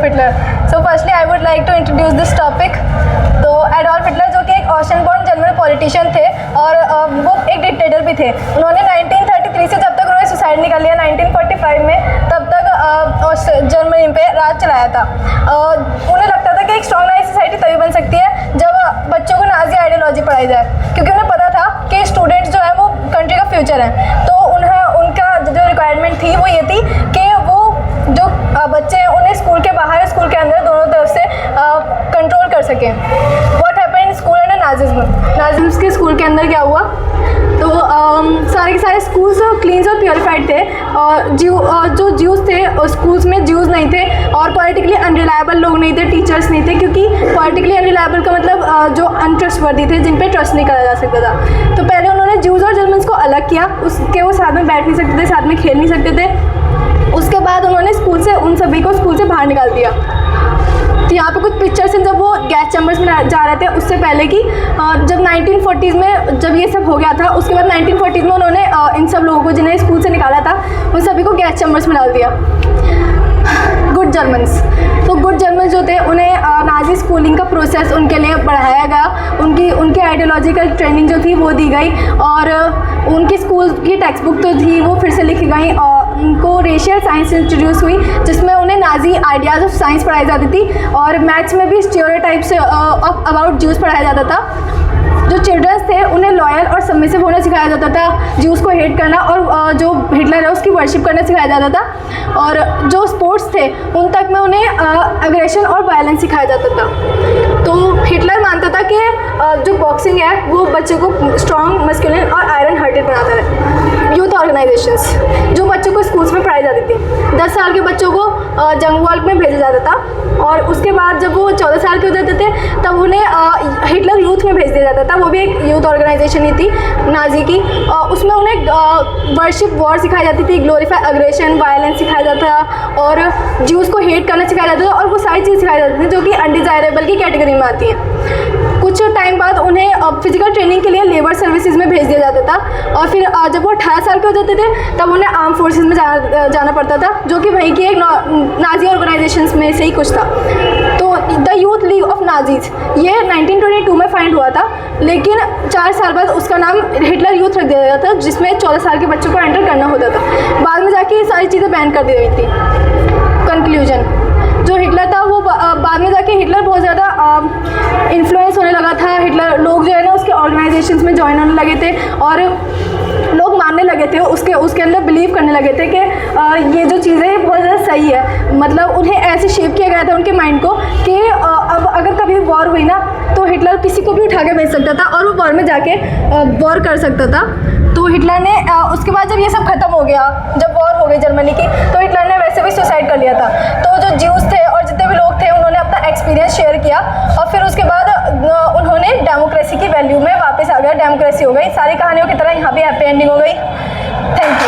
Adolf Hitler. So firstly I would like to introduce this topic. तो Adolf Hitler जो कि एक Austrian born German politician थे और वो एक डिक्टेटर भी थे। उन्होंने 1933 से जब तक उन्होंने सुसाइड निकाल लिया 1945 में, तब तक जर्मनी पे राज चलाया था। उन्हें लगता था कि एक स्ट्रॉन्ग नाइस सोसाइटी तभी बन सकती है जब बच्चों को नाजी आइडियोलॉजी पढ़ाई जाए, क्योंकि उन्हें पता था कि स्टूडेंट्स जो है वो कंट्री का फ्यूचर है। तो उनका जो रिक्वायरमेंट थी वो ये थी कि वो जो बच्चे हैं उन्हें स्कूल के बाहर स्कूल के अंदर दोनों तरफ से कंट्रोल कर सकें। What happened in school under Nazism के स्कूल के अंदर क्या हुआ, तो सारे के सारे स्कूल्स क्लीन और प्योरीफाइड थे और जो ज्यूज़ थे स्कूल्स में ज्यूज़ नहीं थे और पॉलिटिकली अनरिलायबल लोग नहीं थे, टीचर्स नहीं थे, क्योंकि पॉलिटिकली अनरिलायबल का मतलब जो अनट्रस्टवर्दी थे, जिन पे ट्रस्ट नहीं करा जा सकता था। तो पहले उन्होंने ज्यूज़ और जर्मन्स को अलग किया, उसके वो साथ में बैठ नहीं सकते थे, साथ में खेल नहीं सकते थे। उसके बाद उन्होंने स्कूल से उन सभी को स्कूल से बाहर निकाल दिया। तो यहाँ पे कुछ पिक्चर्स हैं जब वो गैस चैम्बर्स में जा रहे थे, उससे पहले कि जब 1940s में जब ये सब हो गया था, उसके बाद 1940s में उन्होंने इन सब लोगों को जिन्हें स्कूल से निकाला था उन सभी को गैस चैम्बर्स में डाल दिया। गुड जर्मन्स, तो गुड जर्मन्स जो थे उन्हें नाजी स्कूलिंग का प्रोसेस उनके लिए बढ़ाया गया, उनकी आइडियोलॉजिकल ट्रेनिंग जो थी वो दी गई और उनकी स्कूल की टेक्स्ट बुक तो थी वो फिर से लिखी गई और उनको रेशियल साइंस इंट्रोड्यूस हुई, जिसमें उन्हें नाजी आइडियाज़ ऑफ साइंस पढ़ाई जाती थी और मैथ्स में भी स्टीरियोटाइप्स ऑफ अबाउट ज्यूज़ पढ़ाया जाता था। जो चिल्ड्रंस थे उन्हें लॉयल और सबमिसिव होना सिखाया जाता था, ज्यूज़ को हेट करना और जो हिटलर है उसकी वर्शिप करना सिखाया जाता था। और जो स्पोर्ट्स थे उन तक में उन्हें एग्रेशन और वायलेंस सिखाया जाता था। तो हिटलर मानता था कि जो बॉक्सिंग है वो बच्चों को स्ट्रॉन्ग, मस्कुलिन और आयरन हार्टेड बनाता है। यूथ ऑर्गेनाइजेशंस जो बच्चों को स्कूल्स में पढ़ाई जाती थी, 10 साल के बच्चों को जंग वॉल में भेजा जाता था और उसके बाद जब वो 14 साल के हो जाते थे तब उन्हें हिटलर यूथ में भेज दिया जाता था। वो भी एक यूथ ऑर्गेनाइजेशन ही थी नाजी की। उसमें उन्हें वर्शिप वॉर सिखाई जाती थी, ग्लोरीफाई अग्रेशन, वायलेंस सिखाया जाता था और ज्यूज़ को हेट करना सिखाया जाता था और वो सारी चीज़ सिखाई जाती थी जो कि अनडिज़ायरेबल की कैटेगरी में आती हैं। कुछ टाइम बाद उन्हें फिजिकल ट्रेनिंग के लिए लेबर सर्विसेज में भेज दिया जाता था और फिर जब वो 18 साल के हो जाते थे तब उन्हें आर्म फोर्सेस में जाना पड़ता था, जो कि वहीं की एक नाजी ऑर्गेनाइजेशंस में से ही कुछ था। तो the youth league of Nazis ये 1922 में फाइंड हुआ था, लेकिन 4 साल बाद उसका नाम हिटलर यूथ रख दिया गया था, जिसमें 14 साल के बच्चों को एंटर करना होता था। बाद में जाके ये सारी चीज़ें बैन कर दी गई थी। कंक्लूजन, जो हिटलर था वो बाद में जाके हिटलर बहुत ज़्यादा इन्फ्लुएंस होने लगा था। हिटलर लोग जो है ना उसके ऑर्गेनाइजेशंस में ज्वाइन होने लगे थे और लोग मानने लगे थे, उसके अंदर बिलीव करने लगे थे कि ये जो चीज़ें हैं बहुत ज़्यादा सही है। मतलब उन्हें ऐसे शेप किया गया था उनके माइंड को कि अब अगर कभी वॉर हुई ना तो हिटलर किसी को भी उठा के भेज सकता था और वो वॉर में जाके वॉर कर सकता था। तो हिटलर ने उसके बाद जब ये सब खत्म हो गया, जब वॉर हो गई जर्मनी की, तो हिटलर ने वैसे भी सुसाइड कर लिया था। तो जो ज्यूज़ थे और जितने भी लोग थे उन्होंने अपना एक्सपीरियंस शेयर किया और फिर उसके बाद उन्होंने डेमोक्रेसी की वैल्यू में वापस आ गया, डेमोक्रेसी हो गई। सारी कहानियों की तरह यहाँ भी हैप्पी एंडिंग हो गई। Thank you.